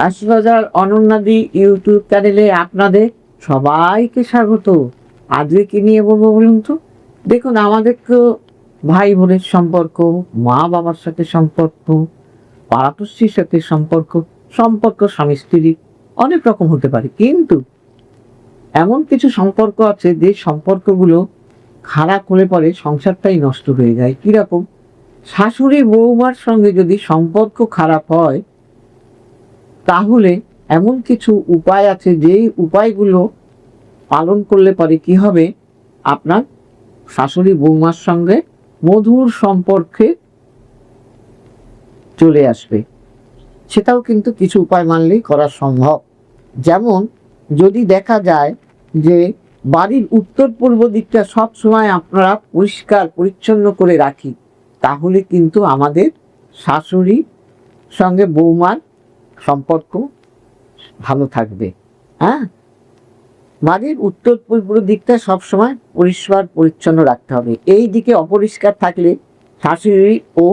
আশীর্বাজার অনন্যাদি YouTube চ্যানেলে আপনাদের সবাইকে স্বাগত। আজকে কি নিয়ে বলবো বলুন তো? দেখুন, আমাদের তো ভাই বোনের সম্পর্ক, মা বাবার সাথে সম্পর্ক, পাড়াপড়শির সাথে সম্পর্ক, স্বামী স্ত্রী অনেক রকম হতে পারে, কিন্তু এমন কিছু সম্পর্ক আছে যে সম্পর্কগুলো খারাপ হলে পরে সংসারটাই নষ্ট হয়ে যায়। কিরকম? শাশুড়ি বৌমার সঙ্গে যদি সম্পর্ক খারাপ হয়, তাহলে এমন কিছু উপায় আছে, যেই উপায়গুলো পালন করলে পরে কি হবে, আপনার শাশুড়ি বৌমার সঙ্গে মধুর সম্পর্কে চলে আসবে। সেটাও কিন্তু কিছু উপায় মানলেই করা সম্ভব। যেমন, যদি দেখা যায় যে বাড়ির উত্তর পূর্ব দিকটা সব সময় আপনারা পরিষ্কার পরিচ্ছন্ন করে রাখি, তাহলে কিন্তু আমাদের শাশুড়ির সঙ্গে বৌমার সম্পর্ক ভালো থাকবে। হ্যাঁ, বাড়ির উত্তর পূর্ব দিকটা সবসময় পরিষ্কার পরিচ্ছন্ন রাখতে হবে। এই দিকে অপরিষ্কার থাকলে শাশুড়ি ও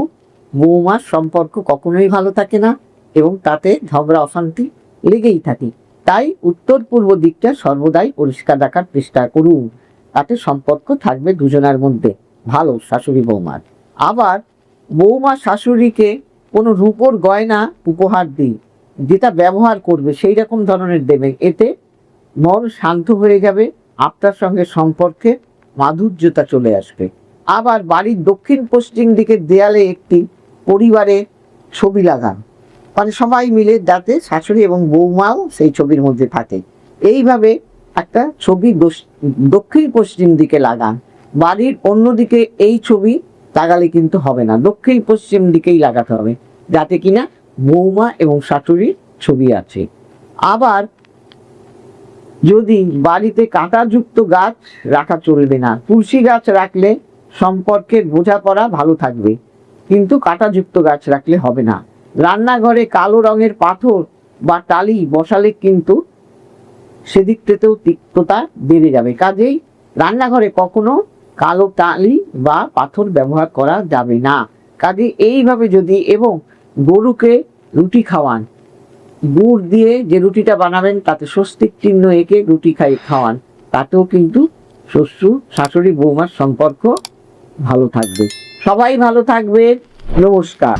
বৌমার সম্পর্ক কখনোই ভালো থাকে না, এবং তাতে ঝগড়া অশান্তি লেগেই থাকে। তাই উত্তর পূর্ব দিকটা সর্বদাই পরিষ্কার রাখার চেষ্টা করুন, তাতে সম্পর্ক থাকবে দুজনের মধ্যে ভালো, শাশুড়ি বৌমার। আবার বৌমা শাশুড়িকে কোনো রূপোর গয়না উপহার দিই, যেটা ব্যবহার করবে সেই রকম ধরনের দেবে। এতে মন শান্ত হয়ে যাবে, আপনার সঙ্গে সম্পর্কে মাধুর্যতা চলে আসবে। আবার বাড়ির দক্ষিণ পশ্চিম দিকের দেয়ালে একটি পরিবারের ছবি লাগান, মানে সবাই মিলে, যাতে শাশুড়ি এবং বৌমাও সেই ছবির মধ্যে থাকে। এইভাবে একটা ছবি দক্ষিণ পশ্চিম দিকে লাগান। বাড়ির অন্যদিকে এই ছবি লাগালে কিন্তু হবে না, দক্ষিণ পশ্চিম দিকেই লাগাতে হবে, যাতে কিনা বৌমা এবং শাশুড়ির ছবি আছে। আবার যদি বাড়িতে কাঁটাযুক্ত গাছ রাখা চলবে না, তুলসী গাছ রাখলে সম্পর্কের বোঝাপড়া ভালো থাকবে, কিন্তু কাঁটাযুক্ত গাছ রাখলে হবে না। রান্নাঘরে কালো রঙের পাথর বা টালি বসালে কিন্তু সেদিকটাতেও তিক্ততা বেড়ে যাবে। কাজেই রান্নাঘরে কখনো কালো টালি বা পাথর ব্যবহার করা যাবে না। কাজে এইভাবে যদি, এবং গরুকে রুটি খাওয়ান, গুড় দিয়ে যে রুটিটা বানাবেন তাতে স্বস্তিক চিহ্ন এঁকে রুটি খাওয়ান, তাতেও কিন্তু শাশুড়ি বৌমার সম্পর্ক ভালো থাকবে। সবাই ভালো থাকবে। নমস্কার।